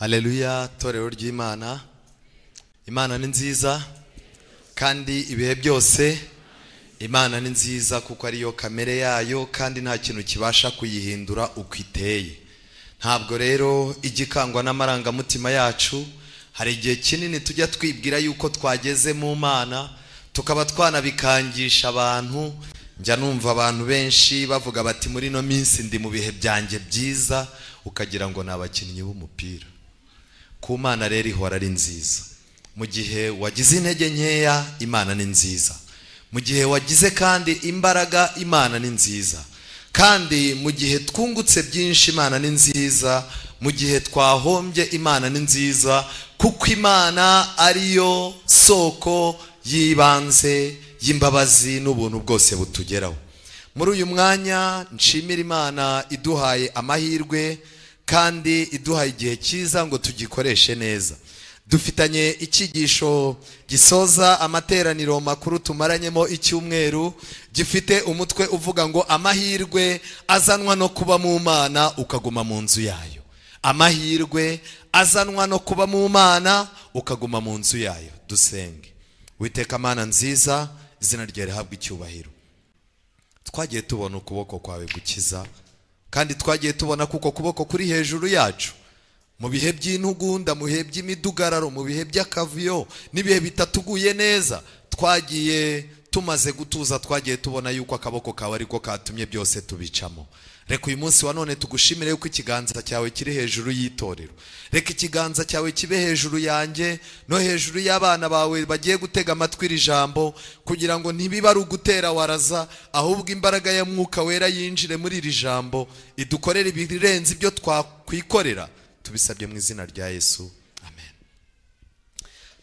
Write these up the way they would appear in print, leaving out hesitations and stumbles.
Haleluya, torero ry'Imana. Imana ni nziza kandi ibihe byose Imana ni nziza kuko ariyo kamere yayo kandi nta kintu kibasha kuyihindura uko iteye. Ntabwo rero igikangwa n'amarangamutima yacu. Hari igihe kinini tujya twibwira yuko twageze mu Mana tukaba twanabikangisha abantu. Njya numva abantu benshi bavuga bati muri no minsi ndi mu bihe byanjye byiza, ukagira ngo nabakinnyi b'umupira. Ku Mana rero ihora ari nziza. Mu gihe wagize intege nkeya, Imana ni nziza. Mu gihe wagize kandi imbaraga, Imana ni nziza. Kandi mu gihe twungutse byinshi, Imana ni nziza. Mu gihe twahombye, Imana ni nziza, kuko Imana ariyo soko yibanze y'imbabazi n'ubuntu bwose butugeraho. Muri uyu mwanya nshimira Imana iduhaye amahirwe kandi iduhaye igihe cyiza ngo tugikoreshe neza. Dufitanye icyigisho gisoza amateraniro makuru tumaranyemo icyumweru, gifite umutwe uvuga ngo amahirwe azanwa no kuba mu Mana ukaguma mu nzu yayo. Amahirwe azanwa no kuba mu Mana ukaguma mu nzu yayo. Dusenge. Uwiteka Mana nziza, izina ryawe rihabwe icyubahiro. Twagiye tubona ukuboko kwawe gukiza, kandi twagiye tubona kuko kuboko kuri hejuru yacu mu bihe by'intugunda, mu bihe by'imidugararo, mu bihe by'akavuyo n'ibihe bitatuguye neza. Twagiye tumaze gutuza, twagiye tubona yuko akaboko kawe ariko katumye byose tubicamo. Reka uyu munsi wa none tugushimire yuko ikiganza cyawe kiri hejuru y'itorero. Reka ikiganza cyawe kibe hejuru yanjye no hejuru y'abana bawe bagiye gutega amatwi iri jambo, kugira ngo ntibibe ari ugutera waraza, ahubwo imbaraga ya Mwuka Wera yinjire muri iri jambo, idukorere ibirenze ibyo twakwikorera. Tubisabye mu izina rya Yesu, amen.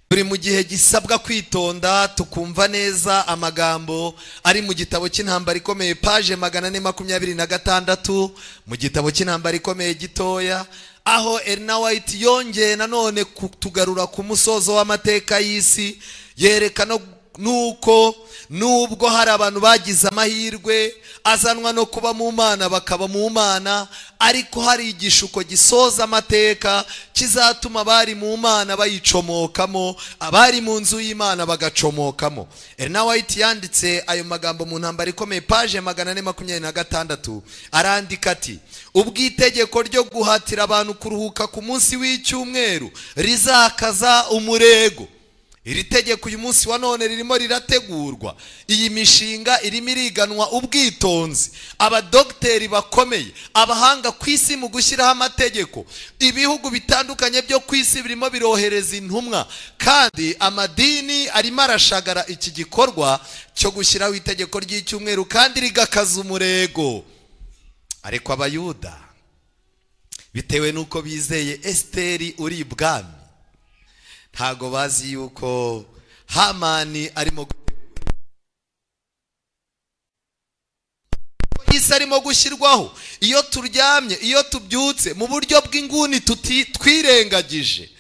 Turi mu gihe gisabwa kwitonda tukumva neza amagambo ari mu gitabo cy'intambara ikomeye, page 426 mu gitabo cy'intambara ikomeye gitoya, aho Elena White yongeye nanone kutugarura ku musozo w'amateka y'isi, yerekana nuko nubwo hari abantu bagize amahirwe azanwa no kuba mu Mana bakaba mu Mana, ariko hari igishuko gisoza amateka kizatuma abari mu Mana bayicomokamo, abari mu nzu y'Imana bagacomokamo. Elena White yanditse ayo magambo mu ntambara ikomeye, page 426, arandika ati: ubwitegeko ryo guhatira abantu kuruhuka ku munsi w'icyumweru rizakaza umurego. Iri tegeko uyu munsi wa none ririmo rirategurwa. Iyi mishinga irimo iriganwa ubwitonzi. Abadogiteri bakomeye, abahanga ku isi mu gushyiraho amategeko, ibihugu bitandukanye byo ku isi birimo birohereza intumwa, kandi amadini arimo arashagara iki gikorwa cyo gushyiraho itegeko ry'icyumweru kandi rigakaza umurego. Ariko abayuda, bitewe nuko bizeye Esteri uri ibwami, ntago bazi yuko Hamani arimo isi arimo gushyirwaho. Iyo turyamye, iyo tubyutse, mu buryo bw'inguni twirengagije,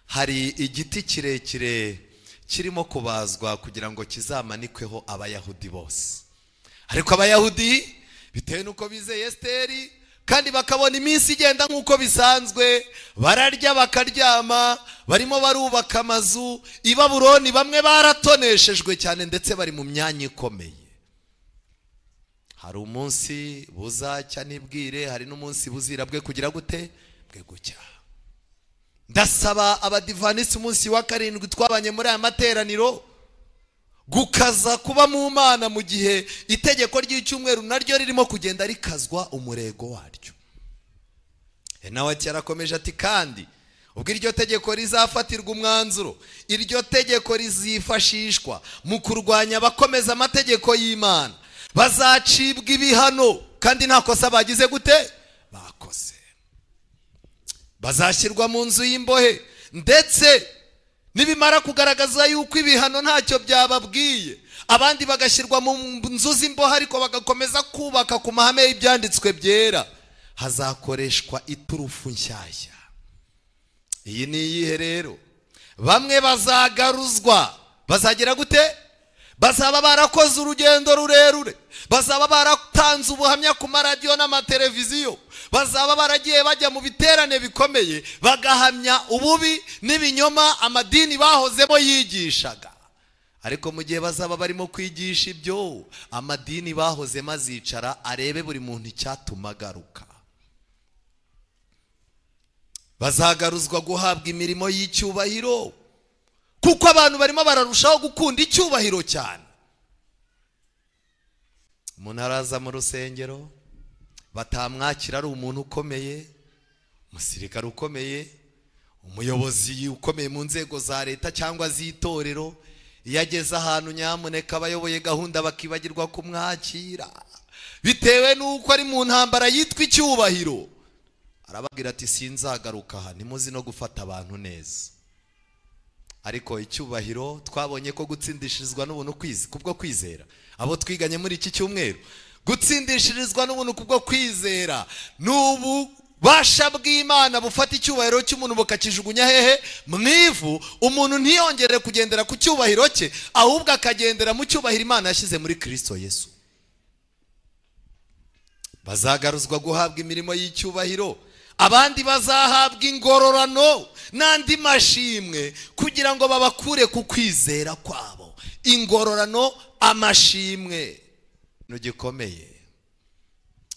hari igiti kirekire kirimo kubazwa kugira ngo kizamanikweho abayahudi bose. Ariko abayahudi bitewe nuko bizeye Esteri kandi bakabona iminsi igenda nk'uko bisanzwe, bararya bakaryama, barimo barubaka amazu i Babuloni, bamwe baratoneshejwe cyane ndetse bari mu myanya ikomeye. Hari umunsi buzacya nibwire, hari n'umunsi buzira bwe kugira gute bwe gucya. Ndasaba abadivanisi umunsi wa 7 twabanye muri aya materaniro gukaza kuba mu Mana, mu gihe itegeko ry'icyumweru naryo ririmo kugenda rikazwa umurego waryo. Nawe cyarakomeje ati: kandi ubwo iryo tegeko rizafatirwa umwanzuro, iryo tegeko rizifashishwa mu kurwanya abakomeza amategeko y'Imana, bazacibwa ibihano kandi nta kosa bagize gute bakoze. Bazashyirwa mu nzu y'imbohe, ndetse nibimara kugaragaza yuko ibihano ntacyo byababwiye, abandi bagashyirwa mu nzu z'imbohe ariko bagakomeza kubaka ku mahame y'ibyanditswe byera, hazakoreshwa iturufu nshyashya. Iyi ni iyihe rero? Bamwe bazagaruzwa, bazagira gute? bazaba barakoze urugendo rurerure, bazaba baratanze ubuhamya ku maradiyo n'amateleviziyo, bazaba baragiye bajya mu biterane bikomeye bagahamya ububi n'ibinyoma amadini bahozemo yigishaga. Ariko mu gihe bazaba barimo kwigisha ibyo, amadini bahozemo azicara arebe buri muntu icyatuma agaruka. Bazagaruzwa guhabwa imirimo y'icyubahiro, kuko abantu barimo bararushaho gukunda icyubahiro cyane. Umuntu araza mu rusengero, batamwakira ari umuntu ukomeye, umusirikare ukomeye, umuyobozi ukomeye mu nzego za leta cyangwa z'itorero, iyo ageze ahantu nyamuneka abayoboye gahunda bakibagirwa kumwakira, bitewe n'uko ari mu ntambara yitwa icyubahiro. Arababwira ati sinzagaruka aha, ntimuzi no gufata abantu neza. Ariko icyubahiro twabonye ko gutsindishirizwa n'ubuntu kubwo kwizera. Abo twiganye muri iki cyumweru, gutsindishirizwa n'ubuntu kubwo kwizera n'ububasha bw'Imana bufata icyubahiro cy'umuntu bukakijugunya hehe? Mu ivu. Umuntu ntiyongere kugendera ku cyubahiro cye, ahubwo akagendera mu cyubahiro Imana yashyize muri Kristo Yesu. Bazagaruzwa guhabwa imirimo y'icyubahiro, abandi bazahabwa ingororano n'andi mashimwe kugira ngo babakure ku kwizera kwabo. Ingororano, amashimwe, gikomeye.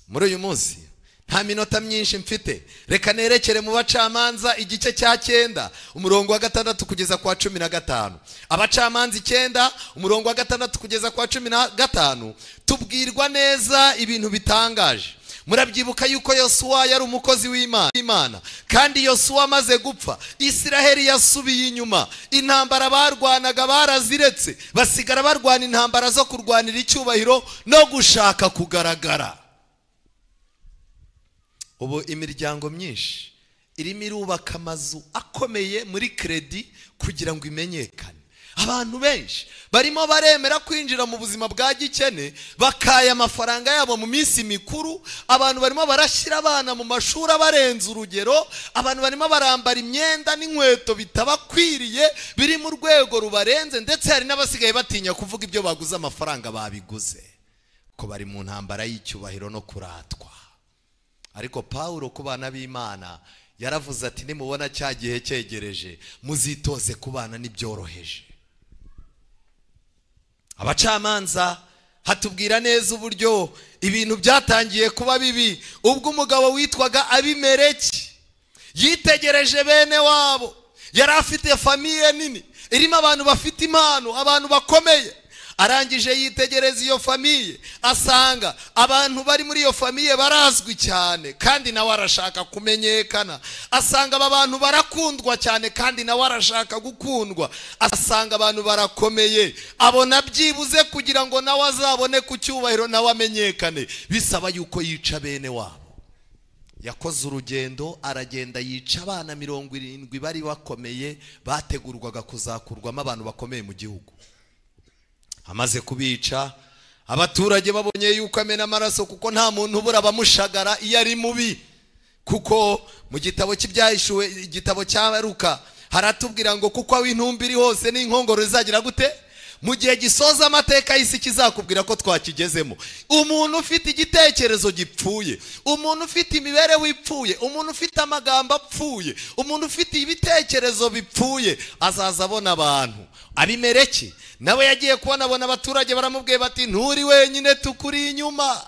Muri uyu munsi nta minota myinshi mfite, reka nerekere mu Bacamanza igice cya 9 umurongo wa 6 kugeza kwa 15. Abacamanza 9 umurongo wa 6 kugeza kwa 15 tubwirwa neza ibintu bitangaje. Murabyibuka yuko Yosuwa yari umukozi w'Imana, kandi Yosuwa amaze gupfa Isiraheli yasubiye inyuma. Intambara barwanaga baraziretse, basigara barwana intambara zo kurwanira icyubahiro no gushaka kugaragara. Ubu imiryango myinshi irimo irubaka amazu akomeye muri kredi kugira ngo imenyekane. Abantu benshi barimo baremera kwinjira mu buzima bwa gikene, bakaya amafaranga yabo mu minsi mikuru. Abantu barimo barashyira abana mu mashuri barenze urugero. Abantu barimo barambara imyenda n'inkweto bitabakwiriye, biri mu rwego rubarenze, ndetse hari n'abasigaye batinya kuvuga ibyo baguze amafaranga babiguze, ko bari mu ntambara y'icyubahiro no kuratwa. Ariko Pawulo ku bana b'Imana yaravuze ati nimubona cya gihe cyegereje, muzitoze kubana n'ibyoroheje. Abacamanza hatubwira neza uburyo ibintu byatangiye kuba bibi ubwo umugabo witwaga Abimeleki yitegereje bene wabo. Yari afite famiye nini irimo abantu bafite impano, abantu bakomeye. Arangije yitegereza iyo famiye, asanga abantu bari muri iyo famiye barazwi cyane, kandi nawe arashaka kumenyekana. Asanga aba bantu barakundwa cyane, kandi nawe arashaka gukundwa. Asanga abantu barakomeye, abona byibuze kugira ngo nawe azabone ku cyubahiro nawe amenyekane, bisaba yuko yica bene wabo. Yakoze urugendo, aragenda yica abana 70 bari bakomeye, bategurwaga kuzakurwamo abantu bakomeye mu gihugu. Amaze kubica, abaturage babonye yuko amena amaraso, kuko nta muntu ubura bamushagara iyo ari mubi. Kuko mu gitabo cy'ibyahishuwe, igitabo cya Luka, haratubwira ngo kuko aho intumbiri hose n'inkongoro izagira gute? Mu gihe gisoza amateka y'isi kizakubwira ko twakigezemo. Umuntu ufite igitekerezo gipfuye, umuntu ufite imibereho ipfuye, umuntu ufite amagambo apfuye, umuntu ufite ibitekerezo bipfuye, azaza abona abantu. Abimeleki nawe yagiye kubona abaturage baramubwiye bati nturi wenyine, tukuri inyuma.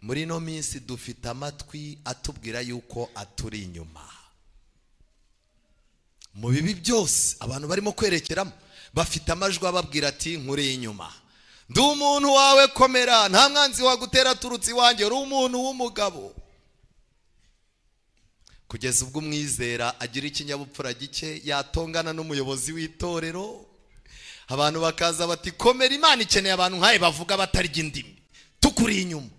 Muri no minsi dufite amatwi atubwira yuko aturi inyuma. Mu bibi byose abantu barimo kwerekeramo, bafite amajwi ababwira ati nkuri inyuma. Ndi umuntu wawe, komera, nta mwanzi wagutera turutse iwanjye, uri umuntu w'umugabo. Kugeza ubwo umwizera agira ikinyabupfura gike, yatongana n'umuyobozi w'itorero, abantu bakaza bati komera, Imana ikeneye abantu nkaye bavuga batarya indimi, tukuri inyuma.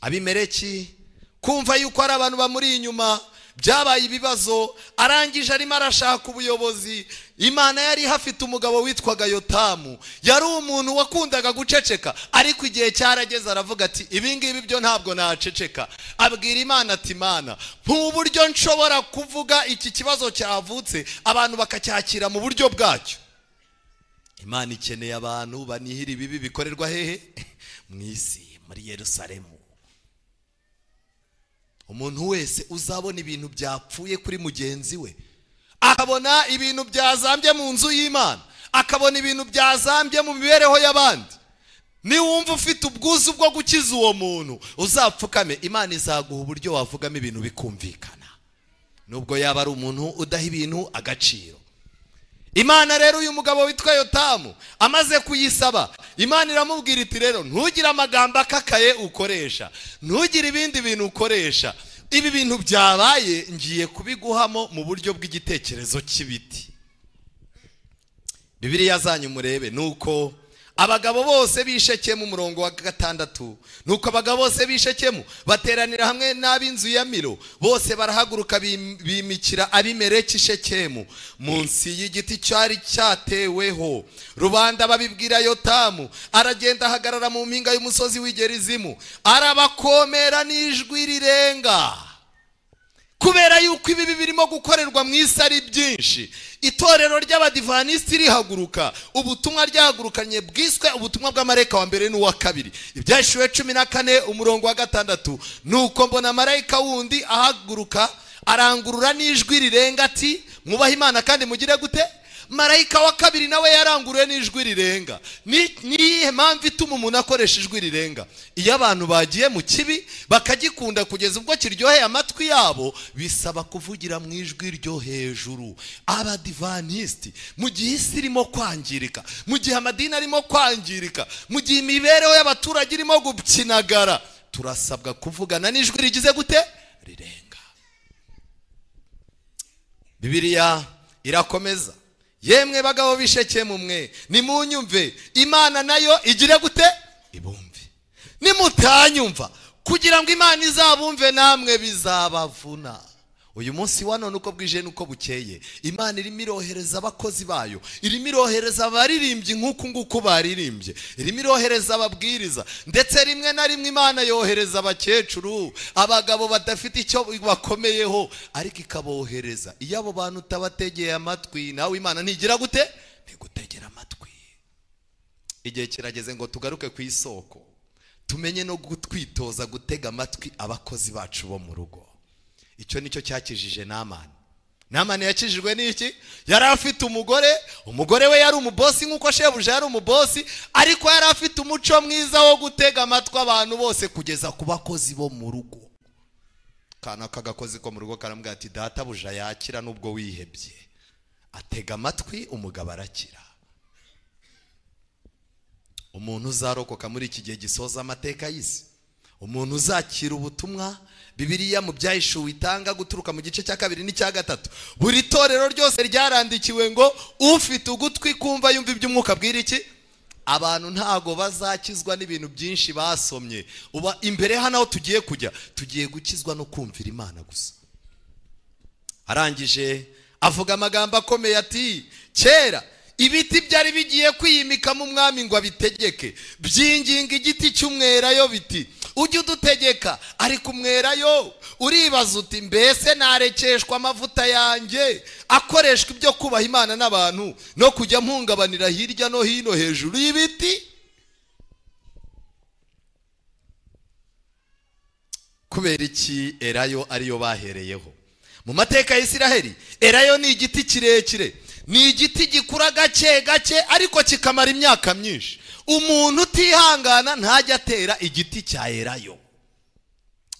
Abimeleki kumva yuko ari abantu bamuri inyuma byabaye ibibazo. Arangije arimo arashaka ubuyobozi. Imana yari hafite umugabo witwaga Yotamu, yari umuntu wakundaga guceceka, ariko igihe cyarageze aravuga ati ibi ngibi byo ntabwo naceceka. Abwira Imana ati Imana, nk'uburyo nshobora kuvuga iki kibazo cyavutse abantu bakacyakira mu buryo bwacyo. Imana ikeneye abantu banihira ibibi bikorerwa hehe mu isi muri Yerusalemu. Umuntu wese uzabona ibintu byapfuye kuri mugenzi we, akabona ibintu byazambye mu nzu y'Imana, akabona ibintu byazambye mu mibereho y'abandi, ni wumva ufite ubwuzu bwo gukiza uwo muntu, uzapfukame. Imana izaguha uburyo wavugamo ibintu bikumvikana, nubwo yaba ari umuntu udaha ibintu agaciro. Imana rero uyu mugabo witwa Yotamu amaze kuyisaba, Imana iramubwira iti rero ntugire amagambo akakaye ukoresha, ntugire ibindi bintu ukoresha, ibi bintu byabaye ngiye kubiguhamo mu buryo bw'igitekerezo cy'ibiti. Bibiliya zanyu murebe, nuko abagabo bose bishekemu umurongo wa 6, nuko abagabo bose bishekemu bateranira hamwe n'ab'inzu ya Milo, bose barahaguruka bimikira Abimeleki Shekemu munsi y'igiti cyari cyateweho. Rubanda babibwira Yotamu, aragenda ahagarara mu mpinga y'umusozi w'Igerizimu, arabakomera n'ijwi rirenga. Kubera yuko ibi birimo gukorerwa mu isi ari byinshi, itorero ry'Abadivantisiti rihaguruka, ubutumwa ryahagurukanye bwiswe ubutumwa bw'amarayika wa mbere n'uwa kabiri. Ibyashiwe 14 umurongo wa 6, nuko mbona marayika wundi ahaguruka arangurura n'ijwi rirenga ati mwubahe Imana kandi mugire gute. Marayika wa kabiri nawe yaranguruye n'ijwi rirenga. Niyihe mpamvu ituma umuntu akoresha ijwi rirenga? Iyo abantu bagiye mu kibi bakagikunda kugeza ubwo kiryoheye amatwi yabo, bisaba kuvugira mu ijwi ryo hejuru. Abadivantisiti mu gihe isi irimo kwangirika, mu gihe amadini arimo kwangirika, mu gihe imibereho y'abaturage irimo gukinagara, turasabwa kuvugana n'ijwi rigize gute? Rirenga. Bibiliya irakomeza, yemwe bagabo bishekemu mwe nimunyumve, Imana nayo igire gute? Ibumve. Nimutanyumva kugira ngo Imana izabumve namwe bizabavuna. Uyu munsi wa none uko bwije nuko bukeye, Imana irimo irohereza abakozi bayo, irimo irohereza abaririmbyi nk'uko nguko baririmbye, irimo irohereza ababwiriza, ndetse rimwe na rimwe Imana yohereza abakecuru, abagabo badafite icyo bakomeyeho, ariko ikabohereza. Iyo abo bantu utabategeye amatwi, nawe Imana ntigira gute? Ntigutegera amatwi. Igihe kirageze ngo tugaruke ku isoko, tumenye no gutwitoza gutega amatwi abakozi bacu bo mu rugo. Icyo nicyo cyakijije Namani. Namani yakijijwe n'iki? Yari afite umugore we yari umubosi nk'uko shebuja yari umubosi, ariko yari afite umuco mwiza wo gutega amatwi abantu bose kugeza ku bakozi bo mu rugo. Kana kagakozi ko mu rugo karambwira ati databuja yakira nubwo wihebye. Atega amatwi umugabo arakira. Umuntu uzarokoka muri iki gihe gisoza amateka y'isi, umuntu uzakira ubutumwa Bibiliya mu byahishuwe itanga guturuka mu gice cya 2 n'icya 3, buri torero ryose ryarandikiwe ngo ufite ugutwi kumva yumva iby'umwuka abwira iki. Abantu ntago bazakizwa n'ibintu byinshi basomye. Uba imbere hano aho tugiye kujya, tugiye gukizwa no kumvira Imana gusa. Arangije avuga amagambo akomeye ati, kera ibiti byari bigiye kwiyimika mu mwami ngo abitegeke, byinginga igiti cy'umwerayo biti ujye udutegeka, ariko umwerayo uribaza uti mbese narekeshwa amavuta yanjye akoreshwa ibyo kubaha Imana n'abantu no kujya mpungabanira hirya no hino hejuru y'ibiti? Kubera iki Elayo ariyo bahereyeho mu mateka ya Isiraheli? Elayo ni igiti kirekire, ni igiti gikura gake gake ariko kikamara imyaka myinshi. Umuntu utihangana ntajya atera igiti cya Elayo,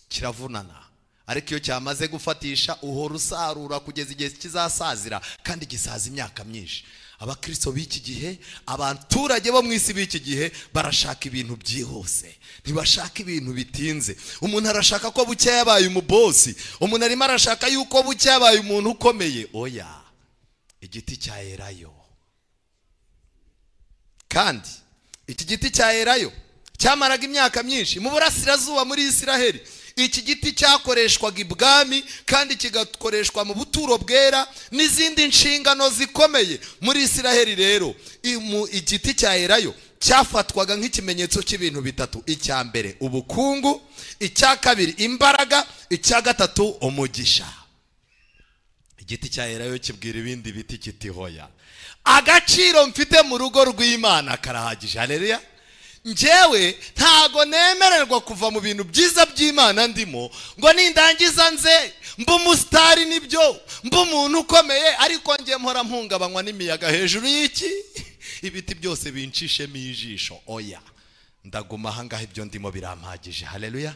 kiravunana, ariko iyo cyamaze gufatisha uhora usarura kugeza igihe kizasazira, kandi gisaza imyaka myinshi. Abakristo b'iki gihe, abaturage bo mu isi b'iki gihe barashaka ibintu byihuse, ntibashaka ibintu bitinze. Umuntu arashaka ko bucye yabaye umubosi, umuntu arimo arashaka yuko bucye yabaye umuntu ukomeye. Oya, igiti cya Elayo. Kandi iki giti cya Elayo cyamaraga imyaka myinshi mu burasirazuba muri Isiraheli. Iki giti cyakoreshwaga ibwami kandi kigakoreshwa mu buturo bwera n'izindi nshingano zikomeye muri Isiraheli. Rero igiti cya Elayo cyafatwaga nk'ikimenyetso cy'ibintu bitatu: icya mbere ubukungu, icya kabiri imbaraga, icya gatatu umugisha. igiti cya Yayo kibwira ibindi biti kiti hoya, agaciro mfite mu rugo rw'Imana karahagije. Haleluya. Njyewe ntago nemererwa kuva mu bintu byiza by'Imana ndimo ngo nindangiza nze mbu umusitari nibyo mbu umuntu ukomeye, ariko njye mpora mpungabanywa n'imiyaga hejuru y'iki ibiti byose binshishemo ijisho. Oya, ndaguma ahangaha, ibyo ndimo birampagije. Haleluya.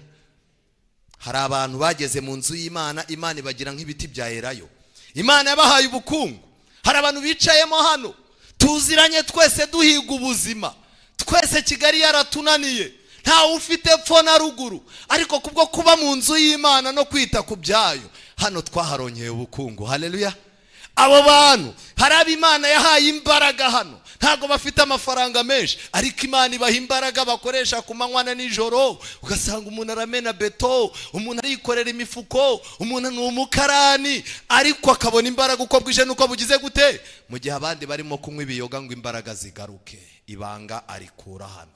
Hari abantu bageze mu nzu y'Imana, Imana ibagira nk'ibiti bya Yayo. Imana yabahaye ubukungu. Hari abantu bicayemo hano tuziranye twese duhiga ubuzima, twese Kigali yaratunaniye, ntawe ufite pfo na ruguru, ariko kubwo kuba mu nzu y'Imana no kwita ku byayo, hano twaharonyeye ubukungu. Haleluya. Abo bantu hari abo Imana yahaye imbaraga hano, ntago bafite amafaranga menshi, ariko Imana ibaha imbaraga bakoresha ku manywa na nijoro. Ugasanga umuntu aramena beto, umuntu arikorera imifuko, umuntu ni umukarani, ariko akabona imbaraga uko bwije nuko bugize gute, mu gihe abandi barimo kunywa ibiyoga ngo imbaraga zigaruke. Ibanga arikura hano.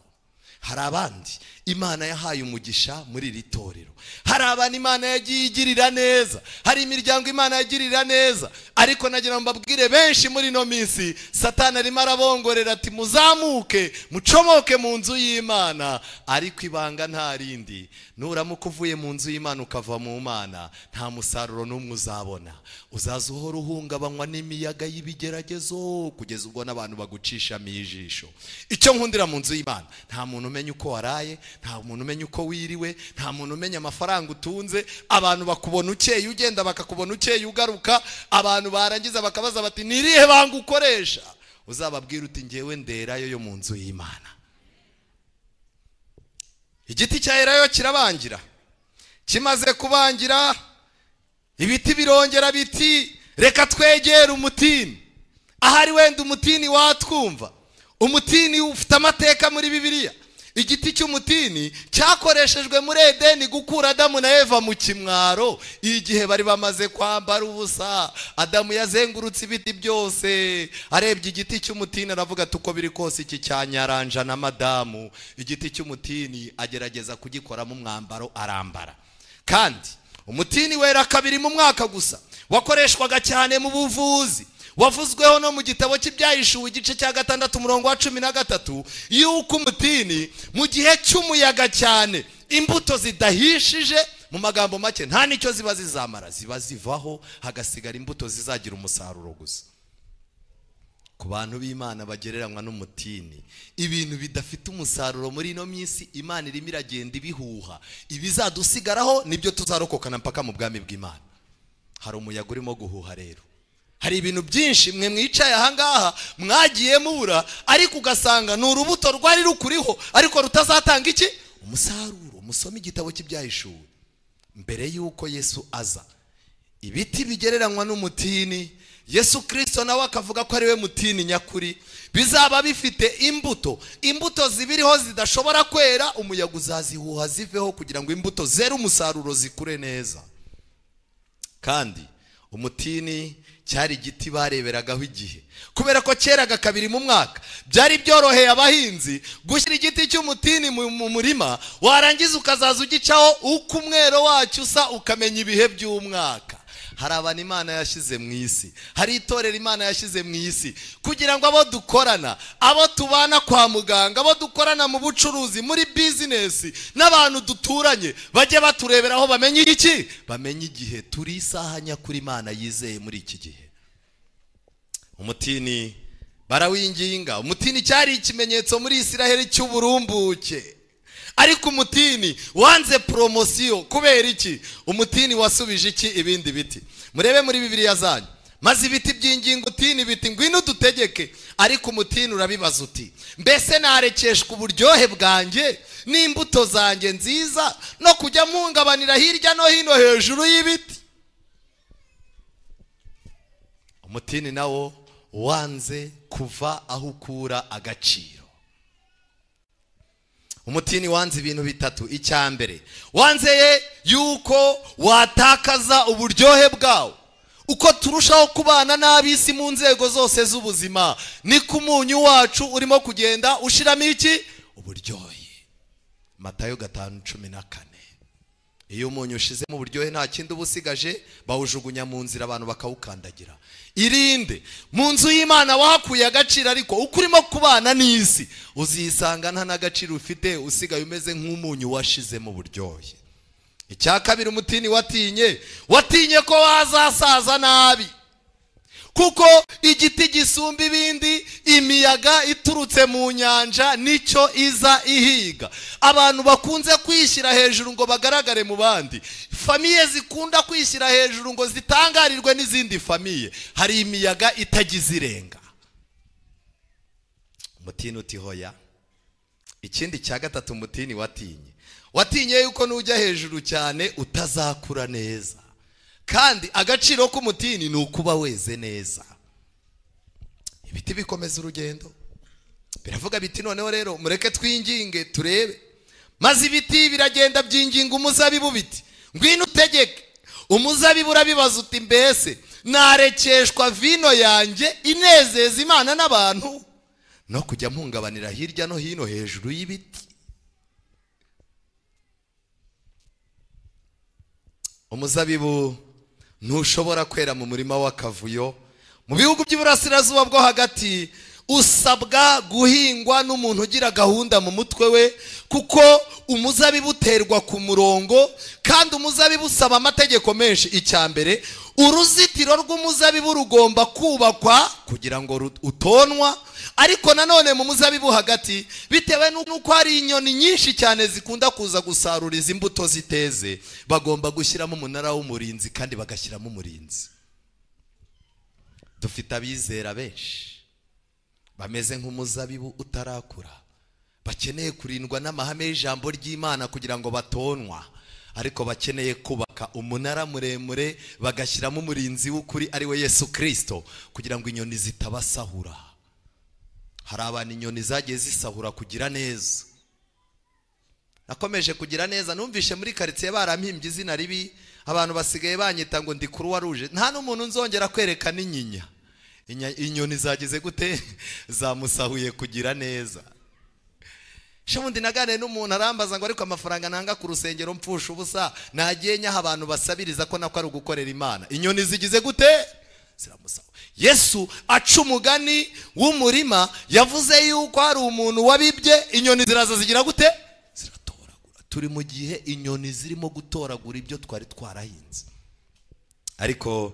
Hari abandi Imana yahaye umugisha muri iri torero, hari abantu Imana yagiye igirira neza, hari imiryango Imana yagirira neza, ariko nagira mbabwire benshi muri no minsi Satani arimo arabongorera ati muzamuke mucomoke mu nzu y'Imana, ariko ibanga nta rindi. Nuramuka uvuye mu nzu y'Imana ukava mu Mana, nta musaruro n'umwe uzabona. Uzaza uhora uhungabanywa n'imiyaga y'ibigeragezo kugeza ubwo n'abantu bagucishamo ijisho. Icyo nkundira mu nzu y'Imana, nta muntu umenya uko waraye, nta muntu umenya uko wiriwe, nta muntu umenya amafaranga utunze. Abantu bakubona ukeye ugenda, bakakubona ukeye ugaruka. Abantu barangiza bakabaza bati nirihe banga ukoresha, uzababwira uti ngewe nderayo yo mu nzu y'Imana. Igiti cya Yayo kirabangira. Kimaze kubangira, ibiti birongera biti reka twegere umutini. Ahari wenda umutini watwumva. Umutini ufite amateka muri Bibiliya. Igiti cy'umutini cyakoreshejwe muri Edeni gukura Adamu na Eva mu kimwaro, igihe bari bamaze kwambara ubusa. Adamu yazengurutse ibiti byose, arebye igiti cy'umutini aravuga ati uko biri kose iki cyanyaranja na madamu. Igiti cy'umutini agerageza kugikoramo umwambaro arambara. Kandi umutini wera kabiri mu mwaka gusa, wakoreshwaga cyane mu buvuzi. Wavuzweho no mu gitabo cy'Ibyahishuwe igice cya 6 umurongo wa 13 yuko umutini mu gihe cy'umuyaga cyane, imbuto zidahishije, mu magambo make nta nicyo ziba zizamara, ziba zivaho hagasigara imbuto zizagira umusaruro gusa. Ku bantu b'Imana bagereranywa n'umutini, ibintu bidafite umusaruro muri no minsi Imana irimo iragenda ibihuha. Ibizadusigaraho nibyo tuzarokokana mpaka mu bwami bw'Imana. Hari umuyaga urimo guhuha rero. Hari ibintu byinshi mwe mwicaye ahangaha mwagiye mubura, ariko ugasanga ni urubuto rwari rukuriho ariko rutazatanga iki umusaruro. Musome igitabo cy'Ibyahishuwe mbere yuko Yesu aza. Ibiti bigereranywa n'umutini, Yesu Kristo nawe akavuga ko ari we mutini nyakuri. Bizaba bifite imbuto, imbuto zibiriho zidashobora kwera, umuyaga uzazihuha ziveho kugira ngo imbuto zere umusaruro zikure neza. Kandi umutini cyari igiti bareberagaho igihe, kubera ko cyeraga kabiri mu mwaka. Byari byoroheye abahinzi gushyira igiti cy'umutini mu murima, warangiza ukazaza ugicaho uko umwero wacyo usa, ukamenya ibihe by'umwaka. Hari abantu Imana yashyize mu isi, hari itorero Imana yashyize mu isi kugira ngo abo dukorana, abo tubana kwa muganga, abo dukorana mu bucuruzi, muri business, n'abantu duturanye bajye batureberaho bamenye iki, bamenye igihe turi isaha nyakuri Imana yizeye muri iki gihe. Umutini barawinginga. Umutini cyari ikimenyetso muri Isiraheli cy'uburumbuke, ariko umutini wanze promosiyo. Kubera iki? Umutini wasubije iki ibindi biti? Murebe muri Bibiliya zanyu, maze ibiti by'ingingo utini biti ngwino dutegeke, ariko umutini urabibaza uti mbese narekeshwa uburyohe bwanjye n'imbuto zanjye nziza no kujya mpungabanira hirya no hino hejuru y'ibiti? Umutini nawo wanze kuva aho ukura agaciro. Umutini wanze ibintu bitatu. Icyambere, wanzeye yuko watakaza uburyohe bwawo. Uko turushaho kubana n'abisi mu nzego zose z'ubuzima, niko umunyu wacu urimo kugenda ushiramo iki uburyohe. Matayo 5:14. iyo umunyu ushize mu buryohe nta kindi uba usigaje, bawujugunya mu nzira abantu bakawukandagira. Irinde mu nzu y'Imana wahakuye agaciro, ariko uko urimo kubana n'isi uzisanga nta n'agaciro ufite, usigaye umeze nk'umunyu washize mu buryohe. Icya kabiri, umutini watinye ko wazasaza nabi, kuko igiti gisumba ibindi imiyaga iturutse mu nyanja nicyo iza ihiga. Abantu bakunze kwishyira hejuru ngo bagaragare mu bandi, famiye zikunda kwishyira hejuru ngo zitangarirwe n'izindi famiye, hari imiyaga itagize irenga. Umutini uti hoya. Ikindi cya gatatu, umutini watinye yuko nujya hejuru cyane utazakura neza, kandi agaciro k'umutini ni ukuba weze neza. Ibiti bikomeza urugendo, biravuga biti noneho rero mureke twinginge turebe. Maze ibiti biragenda byinginga umuzabibu biti, ngwino utegeke. Umuzabibu urabibaza uti, mbese narekeshwa vino yanjye inezeza Imana n'abantu no kujya mpungabanira hirya no hino hejuru y'ibiti? Umuzabibu ntushobora kwera mu murima w'akavuyo. Mu bihugu by'iburasirazuba bwo hagati usabwa guhingwa n'umuntu ugira gahunda mu mutwe we, kuko umuzabibu uterwa ku murongo, kandi umuzabibu usaba amategeko menshi. Icya mbere, uruzitiro rw'umuzabibu rugomba kubakwa kugira ngo utonwa, ariko nanone mu muzabibu hagati, bitewe n'uko hari inyoni nyinshi cyane zikunda kuza gusarura izi mbuto ziteze, bagomba gushyiramo umunara w'umurinzi, kandi bagashyiramo umurinzi. Dufite abizera benshi bameze nk'umuzabibu utarakura, bakeneye kurindwa n'amahame y'ijambo ry'Imana kugira ngo batonwa, ariko bakeneye kubaka umunara muremure bagashyiramo umurinzi w'ukuri ari we Yesu Kristo, kugira ngo inyoni zitabasahura. Hari abantu inyoni zagiye zisahura kugira neza. Nakomeje kugira neza, numvishe muri quartier barampimbye izina ribi, abantu basigaye banyita ngo ndi Kuruwa Ruje. Nta n'umuntu nzongera kwerekana inyinya. Inyoni zagize gute? Zamusahuye kugira neza. Shabundi nagane n'umuntu arambaza ngo ariko amafaranga nanga ku rusengero mpfusha ubusa, nagiye nyaha abantu basabiriza ko nako ari ugukorera Imana. Inyoni zigize gute? Ziramusaho. Yesu aca umugani w'umurima, yavuze yuko hari umuntu wabibye, inyoni ziraza zigira gute? Ziratoragura. Turi mu gihe inyoni zirimo gutoragura ibyo twari twarahinze. Ariko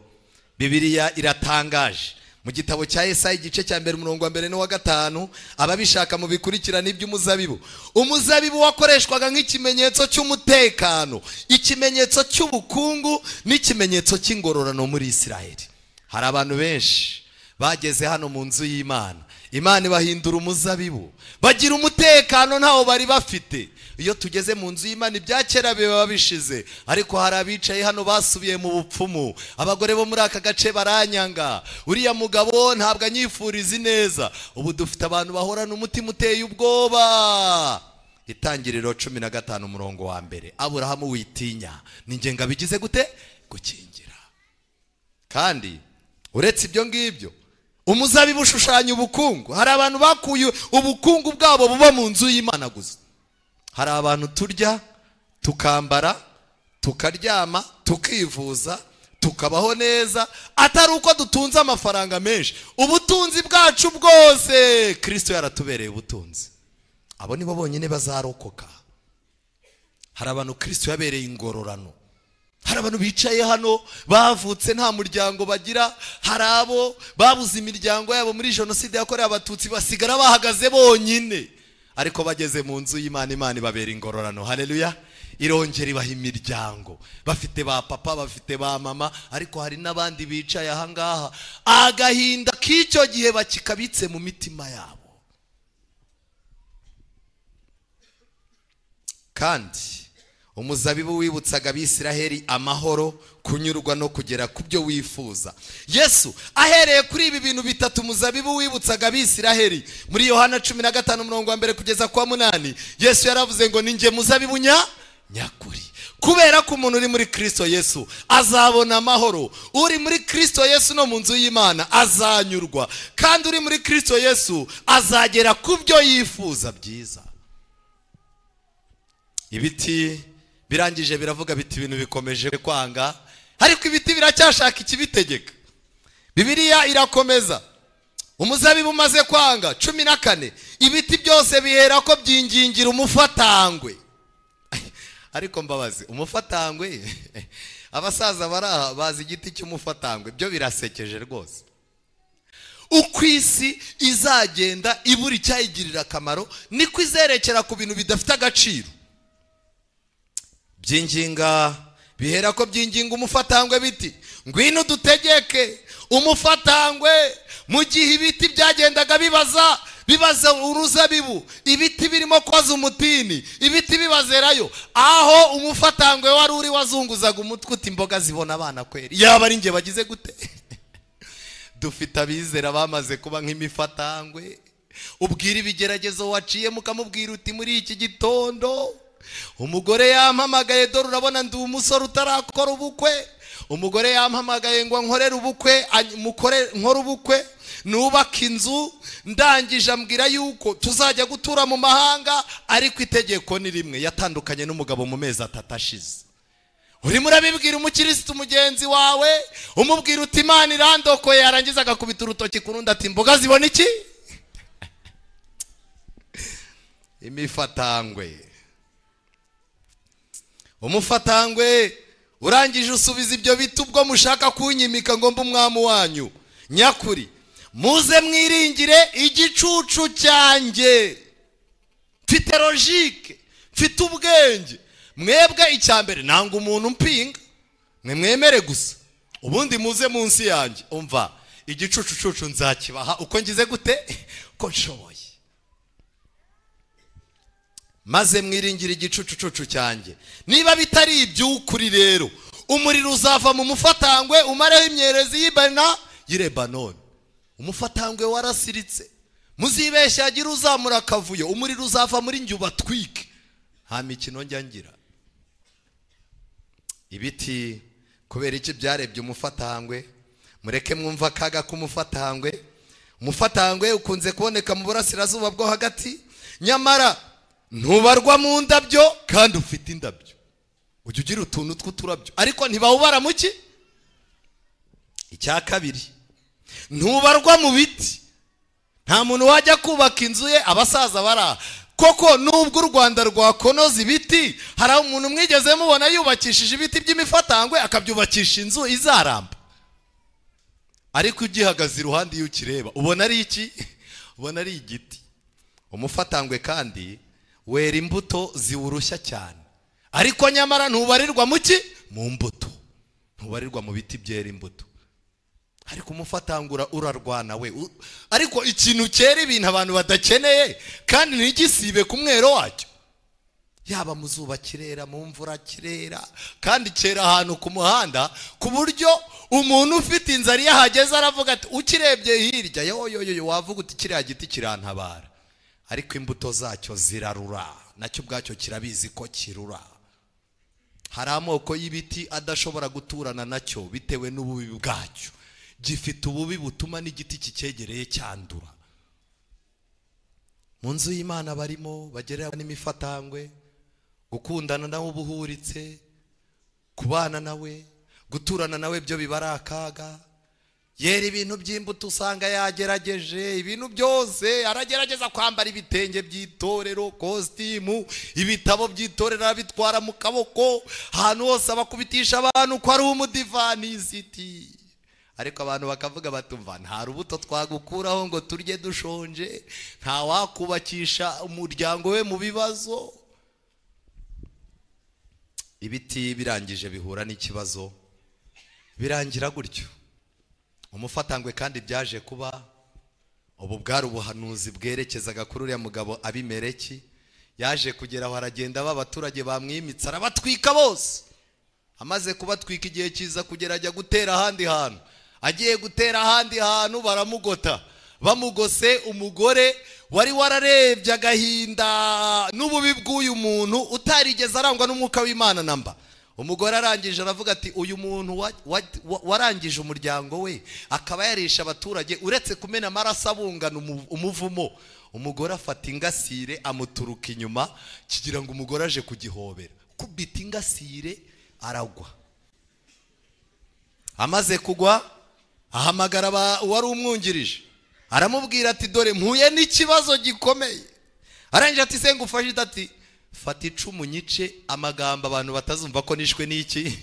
Bibiliya iratangaje. Mu gitabo cya Yesaya igice cya 1:1-5, ababishaka mu bikurikirana iby'umuzabibu. Umuzabibu wakoreshwaga nk'ikimenyetso cy'umutekano, ikimenyetso cy'ubukungu, n'ikimenyetso cy'ingororano muri Isiraheli. Hari abantu benshi bageze hano mu nzu y'Imana, Imana ibahindura umuzabibu, bagira umutekano ntawo bari bafite. Iyo tugeze mu nzu y'Imana ibya kera biba bishize, ariko hari abicaye hano basubiye mu bupfumu. Abagore bo muri aka gace baranyanga, uriya mugabo ntabwo anyifuriza neza. Ubu dufite abantu bahorana umutima uteye ubwoba. Itangiriro 15:1, Aburahamu witinya, ninjye ngabigize gute? Gukingira. Kandi uretse ibyo ngibyo, umuzabibu ushushanya ubukungu. Hari abantu bakuye ubukungu bwabo buba mu nzu y'Imana gusa. Hari abantu turya, tukambara, tukaryama, tukivuza, tukabaho neza, atari uko dutunze amafaranga menshi. Ubutunzi bwacu bwose Kristo yaratubereye ubutunzi. Abo nibo bonyine bazarokoka. Hari abantu Kristo yabereye ingororano. Hari abantu bicaye hano bavutse nta muryango bagira. Hari abo babuze imiryango yabo muri jenoside yakorewe Abatutsi, basigara bahagaze bonyine, ariko bageze mu nzu y'Imana, Imana ibabera ingororano. Haleluya. Irongera ibaha imiryango, bafite ba papa, bafite ba mama, ariko hari n'abandi bicaye aha ngaha agahinda k'icyo gihe bakikabitse mu mitima yabo. Kandi umuzabibu wibutsaga Abisiraheli amahoro, kunyurwa no kugera ku byo wifuza. Yesu ahereye kuri ibi bintu bitatu umuzabibu wibutsaga Abisiraheli, muri Yohana 15:1-8, Yesu yaravuze ngo ninjye muzabibu nyakuri. Kubera ko umuntu uri muri Kristo Yesu azabona amahoro. Uri muri Kristo Yesu no mu nzu y'Imana azanyurwa, kandi uri muri Kristo Yesu azagera ku byo yifuza byiza. Ibiti birangije biravuga biti ibintu bikomeje kwanga, ariko ibiti biracyashaka ikibitegeka. Bibiliya irakomeza, umuzabibu umaze kwanga 14, ibiti byose bihera ko byingingira umufatangwe. Ariko mbabazi, umufatangwe abasaza baraha bazi igiti cy'umufatangwe, byo birasekeje rwose. Uko isi izagenda ibura icyayigirira akamaro, niko izerekera ku bintu bidafite agaciro. Byinginga bihera ko byinginga umufatangwe biti, ngwino dutegeke umufatangwe. Mu gihe ibiti byagendaga bibaza uruzabibu, ibiti birimo kwaza umutini, ibiti bibazerayo, aho umufatangwe wari uri wazunguzaga umutwe uti imboga zibona abana kweri. Yaba ari nge bagize gute? Dufite abizera bamaze kuba nk'imifatangwe. Ubwira ibigeragezo waciye mukamubwira uti muri iki gitondo umugore yampamagaye, dore urabona ndi umusore utarakora ubukwe. Umugore yampamagaye ngo nkorere ubukwe, nkore ubukwe, nubaka inzu, ndangije ambwira yuko tuzajya gutura mu mahanga, ariko itegeko ni rimwe. Yatandukanye n'umugabo mu mezi 3 ashize. Urimo urabibwira umukirisitu mugenzi wawe, umubwira uti Imana irandokoye, yarangiza agakubita urutoki ku rundi ati imboga zibona iki? Imifatangwe. Umufatangwe urangije usubiza ibyo biti ubwo mushaka kunyimika ngo mbe umwami wanyu nyakuri. Muze mwiringire igicucu cyanjye, mfite logique, mfite ubwenge. Mwebwe icyambere nanga umuntu mpinga, mwemere gusa, ubundi muze munsi yanjye. Umva, igicucu nzakibaha uko ngize gute, ko nshoboye. Maze mwiringire igicucu cyanjye. Niba bitari iby'ukuri rero, umuriro uzava mu mufatangwe umareho imyerezi y'Ilebanoni. Umufatangwe warasiritse, muzibeshya agira uzamura akavuyo, umuriro uzava muri njye ubatwike. Nta mikino njya ngira. Ibiti kubera iki byarebye umufatangwe? Mureke mwumva akaga k'umufatangwe. Umufatangwe ukunze kuboneka mu burasirazuba bwo hagati, nyamara ntubarwa mu ndabyo kandi ufite indabyo. Ujya ugira utuntu tw'uturabyo ariko ntibawubara muki. Icya kabiri, ntubarwa mu biti. Nta muntu wajya kubaka inzu ye abasaza bara. Koko nubwo u Rwanda rwakonoza ibiti, hari umuntu mwigeze mubona yubakishije ibiti by'imifatangwe akabyubakisha inzu izaramba? Ariko ugihagaze iruhande y'ukireba ubona ari iki? Ubona ari igiti. Umufatangwe kandi wera imbuto ziwurushya cyane, ariko nyamara ntubarirwa muki? Mu mbuto. Ntubarirwa mu biti byera imbuto. Ariko umufatangura urarwana we. Ariko ikintu cyera ibintu abantu badakeneye kandi ntigisibe ku mwero wacyo. Yaba mu zuba kirera, mu mvura kirera, kandi cyera ahantu ku muhanda ku buryo umuntu ufite inzara yahageze aravuga ati ukirebye hirya yo wavuga uti kiriya giti kirantabara. Ariko imbuto zacyo zirarura, nacyo ubwacyo kirabizi ko kirura. Hari amoko y'ibiti adashobora guturana nacyo bitewe n'ububi bwacyo. Gifite ububi butuma n'igiti kicyegereye cyandura. Mu nzu y'Imana barimo bagerera n'imifatangwe, gukundana nawe ubuhuritse, kubana nawe, guturana nawe byo bibara akaga. Yera ibintu by'imbuto usanga yagerageje ibintu byose, aragerageza kwambara ibitenge by'itorero, kositimu, ibitabo by'itorero abitwara mu kaboko, ahantu hose abakubitisha abantu ko ari umudivanisiti. Ariko abantu bakavuga batumva nta rubuto twagukuraho ngo turye dushonje, nta wakubakisha umuryango we mu bibazo. Ibiti birangije bihura n'ikibazo, birangira gutyo. Umufatangwe kandi byaje kuba ubu bwari ubuhanuzi bwerekezaga kuri uriya mugabo Abimeleki. Yaje kugeraho aragenda abaturage bamwimitse arabatwika bose. Amaze kubatwika igihe kiza kugera ajya gutera ahandi hantu. Agiye gutera ahandi hantu baramugota. Bamugose umugore wari wararebye agahinda n'ububi bw'uyu muntu utarigeze arangwa n'umwuka w'Imana namba. Umugore arangije aravuga ati uyu muntu warangije umuryango we akaba yarisha abaturage uretse kumena amaraso abungana umuvumo. Umugore afata ingasire amuturuka inyuma kigira ngo umugore aje kugihobera. arakubita ingasire aragwa. Amaze kugwa ahamagara wari umwungirije aramubwira ati dore mpuye n'ikibazo gikomeye. Arangije ati se ngufashe ati fata icumu nyice amagambo abantu batazumva ko nishwe n'iki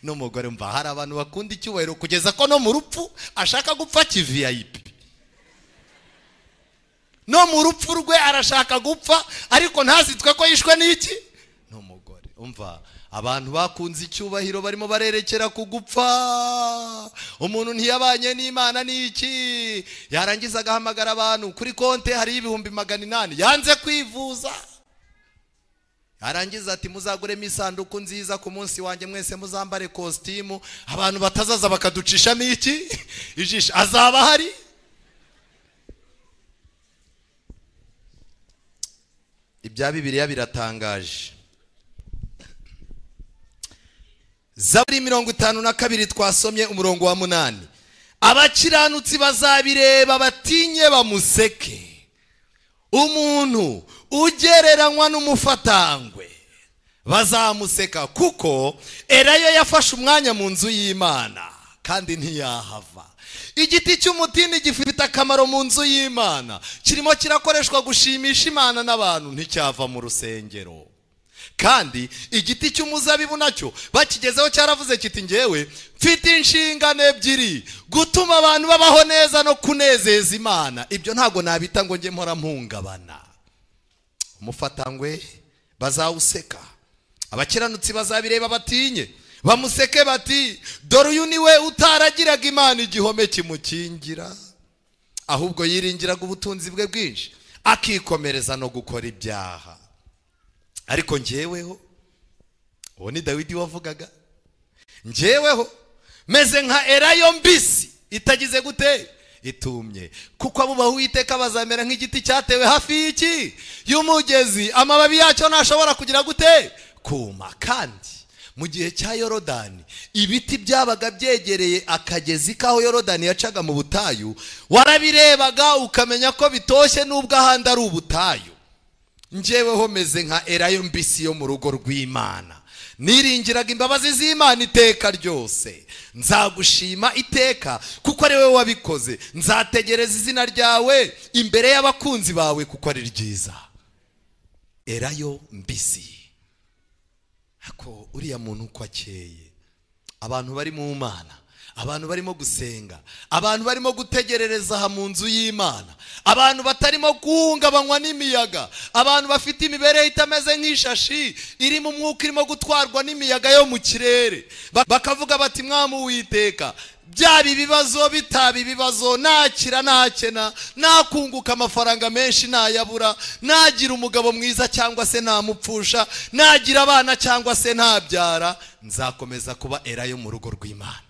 n'umugore. Mva hari abantu bakunda icyubahiro kugeza ko no mu rupfu ashaka gupfa VIP. No mu rupfu rwe arashaka gupfa ariko ntazitwe ko yishwe n'iki n'umugore. Umva abantu bakunze icyubahiro barimo barerekera ku gupfa. Umuntu ntiyabanye n'Imana n'iki yarangiza agahamagara abantu kuri konte hari 800 yanze kwivuza. Yarangiza ati muzaguremo isanduku nziza ku munsi wanjye mwese muzambare costume abantu batazaza bakaducishamo iki ijisho. Azaba hari? Ibya Bibiliya biratangaje. Zaburi 52 twasomye umurongo wa 8. Abakiranutsi bazabireba batinye bamuseke. Umuntu ugereranywa n'umufatangwe bazamuseka kuko Yayo yafashe umwanya mu nzu y'Imana kandi ntiyahava. Igiti cy'umutini gifite akamaro mu nzu y'Imana, kirimo kirakoreshwa gushimisha Imana n'abantu, nticyava mu rusengero. Kandi igiti cy'umuzabibu nacyo bakigezeho cyaravuze kiti ngewe mfite inshingano ebyiri, gutuma abantu babaho neza no kunezeza Imana. Ibyo ntago nabita ngo nge mpora mpungabana. Umufatangwe bazawuseka, abakiranutsi bazabireba batinye bamuseke bati dore uyu niwe utaragiraga Imana igihome kimukingira, ahubwo yiringiraga ubutunzi bwe bwinshi akikomereza no gukora ibyaha. Ariko njyeweho, uwo ni Dawidi wavugaga, njyeweho meze nka Yayo mbisi itagize gute itumye, kuko abo Uwiteka bazamera nk'igiti cyatewe hafi y'iki y'umugezi, amababi yacyo ntashobora kugira gute kuma. Kandi mu gihe cya Yorodani ibiti byabaga byegereye akagezi kaho Yorodani yacaga mu butayu, warabirebaga ukamenya ko bitoshye nubwo ahandi ari ubutayu. Njyeweho meze nka Yayo mbisi yo mu rugo rw'Imana, niringiraga imbabazi z'Imana iteka ryose. Nzagushima iteka kuko ari wowe wabikoze, nzategereza izina ryawe imbere y'abakunzi bawe kuko ari ryiza. Yayo mbisi. Ako uriya muntu uko akeye, abantu bari mu Mana, abantu barimo gusenga, abantu barimo gutegerereza aha mu nzu y'Imana, abantu batarimo guhungabanywa n'imiyaga, abantu bafite imibereho itameze nk'ishashi iri mu mwuka irimo gutwarwa n'imiyaga yo mu kirere, bakavuga bati Mwami Uwiteka, byaba ibibazo bitaba ibibazo, nakira nakena, nakunguka amafaranga menshi nayabura, nagira umugabo mwiza cyangwa se namupfusha, nagira abana cyangwa se ntabyara, nzakomeza kuba Yayo mu rugo rw'Imana.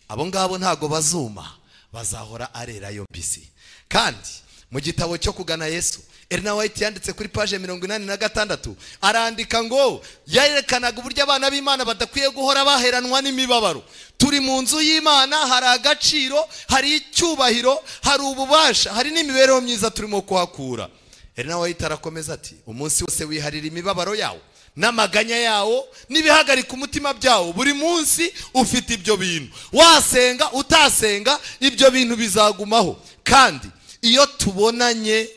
Abo ngabo ntago bazuma, bazahora ari Yayo mbisi. Kandi mu gitabo cyo kugana Yesu, Ellen White yanditse kuri page 86 arandika ngo yerekanaga uburyo abana b'Imana badakwiye guhora baheranwa n'imibabaro. Turi mu nzu y'Imana, hari agaciro, hari icyubahiro, hari ububasha, hari n'imibereho myiza turimo kuhakura. Ellen White arakomeza ati umunsi wose wiharira imibabaro yawo n'amaganya yawo n'ibihagarika umutima byawo. Buri munsi ufite ibyo bintu, wasenga utasenga ibyo bintu bizagumaho. Kandi iyo tubonanye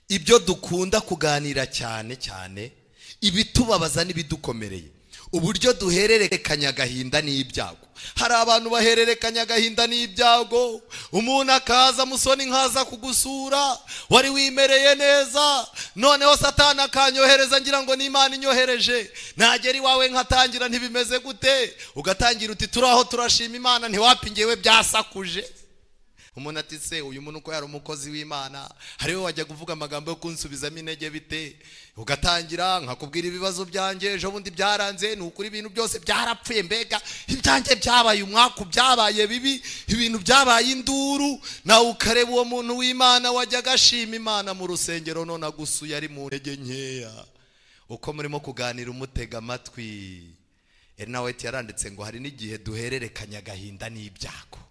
ibyo dukunda kuganira cyane cyane ibitubabaza n'ibidukomereye, uburyo duhererekanya agahinda n'ibyago. Hari abantu bahererekanya agahinda n'ibyago, umuntu akaza musoni nkaza kugusura wari wimereye neza, noneho Satani akanyohereza ngira ngo ni Imana inyohereje, nagera iwawe nkatangira ntibimeze gute, ugatangira uti turaho turashima Imana, ntiwapingewe byasakuje. Umuntu ati se uyu muntu ko yari umukozi w'Imana, hariwe wajya kuvuga amagambo yo kunsubizamo intege bite, ugatangira nkakubwira ibibazo byanjye ejo bundi byaranze, n'ukuri ibintu byose byarapfuye, mbega ibyanjye byabaye umwaku, byabaye bibi, ibintu byabaye induru, nawe ukareba uwo muntu w'Imana wajya agashima Imana mu rusengero, none agusuye ari mu ntege nkeya. Uko murimo kuganira umutega amatwi, Ellen White yaranditse ngo hari n'igihe duhererekanya agahinda n'ibyago.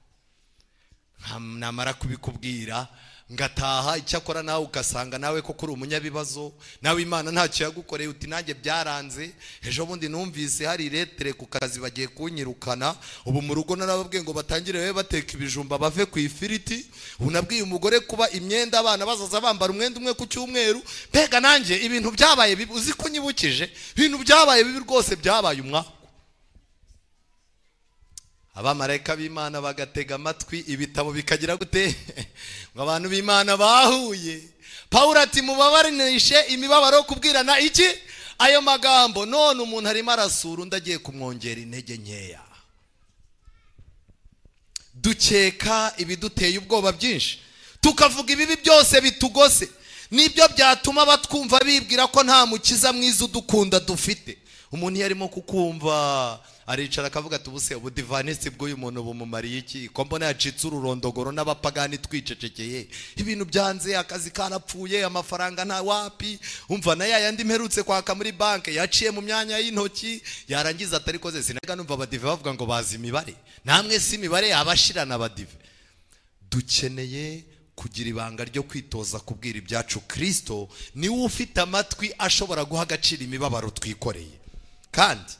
Namara kubikubwira ngataha. Icyakora nawe ugasanga nawe ko kuri umunyabibazo, nawe Imana ntacyo yagukoreye, uti nanjye byaranze. Ejo bundi numvise hari letere ku kazi bagiye kunyirukana, ubu mu rugo narababwiye ngo batangire babe bateka ibijumba bave ku ifiriti. Ubu nabwiye umugore kuba imyenda abana bazaza bambara umwenda umwe ku cyumweru. Mbega nanjye ibintu byabaye bibi, uzi ko nyibukije ibintu byabaye bibi rwose, byabaye umwaka. Abamarayika b'Imana bagatega amatwi, ibitabo bikagira gute ngo abantu b'Imana bahuye. Pawulo ati mubabarinishe imibabaro kubwirana iki ayo magambo, none umuntu arimo arasura undi agiye kumwongera intege nkeya. Dukeka ibiduteye ubwoba byinshi, tukavuga ibibi byose bitugose, nibyo byatuma batwumva bibwira ko nta mukiza mwiza udukunda dufite. Umuntu yarimo kukumva aricara akavuga ati ubuse ubudivanisi bw'uyu muntu bumumariye iki, ko mbona yacitse ururondogoro n'abapagani twicecekeye, ibintu byanze, akazi karapfuye, amafaranga nta wapi. Umva na yandi mperutse kwaka muri banke yaciye mu myanya y'intoki, yarangiza atari koze. Sinaga numva abadive bavuga ngo bazi imibare, namwe si imibare yabashirana abadive. Dukeneye kugira ibanga ryo kwitoza kubwira ibyacu Kristo, niwe ufite amatwi ashobora guha agaciro imibabaro twikoreye. Kandi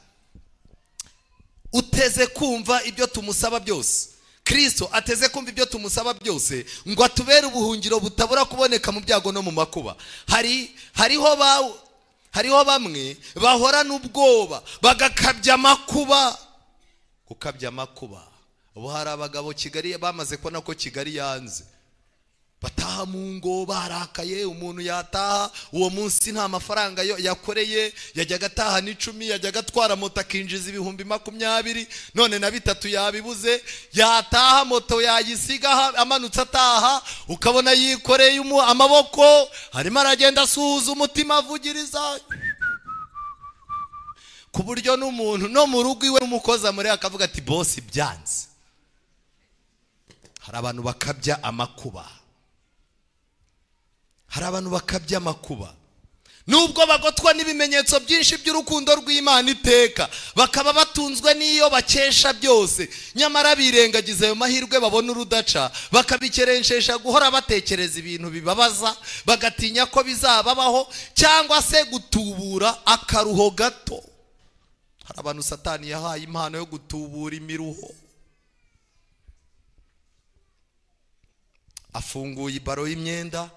uteze kumva ibyo tumusaba byose, Kristo ateze kumva ibyo tumusaba byose ngo atubere ubuhungiro butabura kuboneka mu byago no mu makuba. Hariho bamwe bahora n'ubwoba bagakabya amakuba. Gukabya amakuba, ubu hari abagabo Kigali bamaze kubona ko Kigali yanze, bataha mu ngo barakaye. Umuntu yataha uwo munsi nta mafaranga yakoreye, yajyaga ataha n'10, yajyaga atwara moto akinjiza 20,000, none na 3 yabibuze. Yataha moto yayisiga amanutse ataha, ukabona yikoreye amaboko, harimo aragenda asuhuza umutima avugiriza, ku buryo n'umuntu no mu rugo iwe n'umukozi muri akavuga ati boss byanze. Hari abantu bakabya amakuba, hari abantu bakabya amakuba, nubwo bagotwa n'ibimenyetso byinshi by'urukundo rw'Imana iteka, bakaba batunzwe n'iyo bakesha byose, nyamara birengagiza ayo mahirwe babona urudaca, bakabikerenshesha guhora batekereza ibintu bibabaza, bagatinya ko bizababaho, cyangwa se gutubura akaruho gato. Hari abantu Satani yahaye impano yo gutubura imiruho. Afunguye ibaro y'imyenda,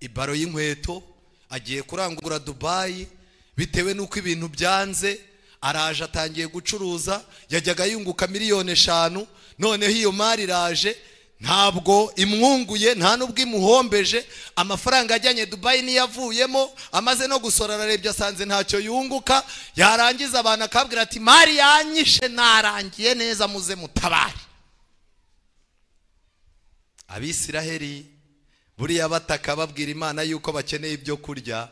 ibaro y'inkweto, agiye kurangura Dubai, bitewe nuko ibintu byanze, araje atangiye gucuruza, yajyaga yunguka 5,000,000, noneho iyo mari iraje ntabwo imwunguye, nta nubwo imuhombeje. Amafaranga ajyanye Dubai niyavuyemo, amaze no gusora ararebye asanze ntacyo yunguka. Yarangiza abantu akabwira ati mari yanyishe, narangiye neza, muze mutabare. Abisiraheli buriya bataka babwira Imana yuko bakeneye ibyo kurya,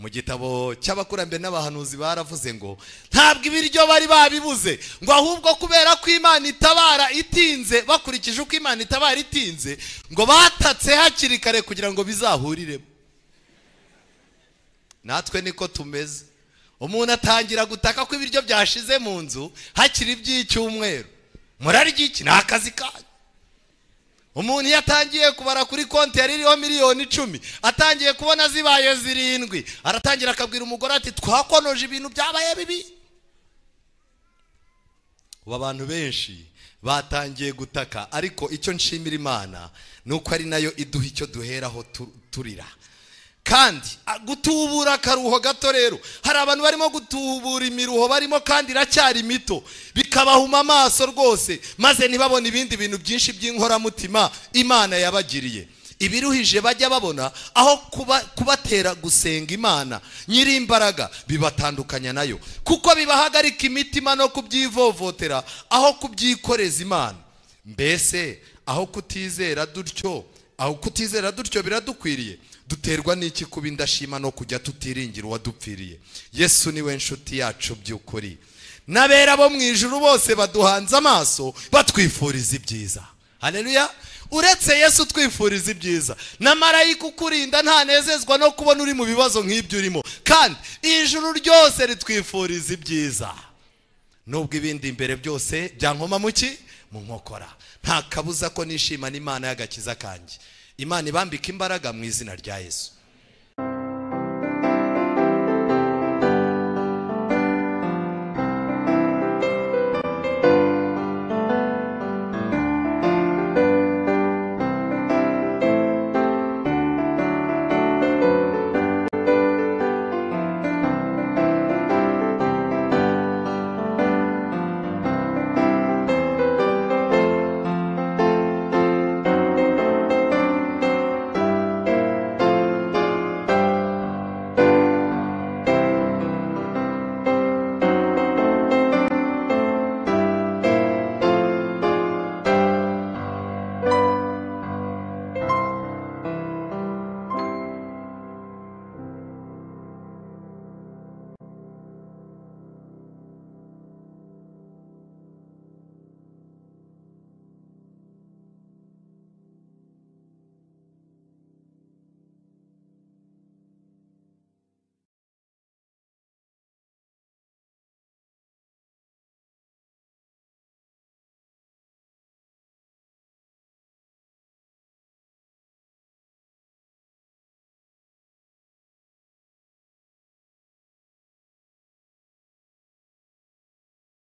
mu gitabo cy'abakurambere n'abahanuzi baravuze ngo ntabwo ibiryo bari babibuze, ngo ahubwo kubera ko Imana itabara itinze, bakurikije uko Imana itabara itinze, ngo batatse hakiri kare kugira ngo bizahuriremo. Natwe niko tumeze. Umuntu atangira gutaka ko ibiryo byashize mu nzu hakiri iby'icyumweru, murarya iki? Ni akazi kanyu. Umuntu yatangiye kubara kuri konti yaririho 10,000,000, atangiye kubona zibaye 7, aratangira akabwira umugore ati twakonoje ibintu byabaye bibi. Ubu abantu benshi batangiye gutaka, ariko icyo nshimira Imana nuko ari nayo iduha icyo duheraho turira. Kandi gutubura akaruho gato rero, hari abantu barimo gutubura imiruho barimo kandi iracyari mito, bikabahuma amaso rwose, maze ntibabone ibindi bintu byinshi by'inkoramutima Imana yabagiriye. Ibiruhije bajya babona aho kubatera gusenga Imana nyiri imbaraga, bibatandukanya nayo, kuko bibahagarika imitima no kubyivovotera aho kubyikoreza Imana. Mbese aho kutizera dutyo biradukwiriye. Duterwa n'iki kuba indashima no kujya tutiringira uwadupfiriye? Yesu niwe nshuti yacu by'ukuri, n'abera bo mu ijuru bose baduhanze amaso batwifuriza ibyiza. Haleluya! Uretse Yesu twifuriza ibyiza, na marayika ukurinda ntanezezwa no kubona uri mu bibazo nk'ibyo urimo, kandi ijuru ryose ritwifuriza ibyiza. Nubwo ibindi imbere byose byankoma mu nkokora, nta kabuza ko nishimana Imana y'agakiza kanjye. imana ibambika imbaraga mu izina rya Yesu.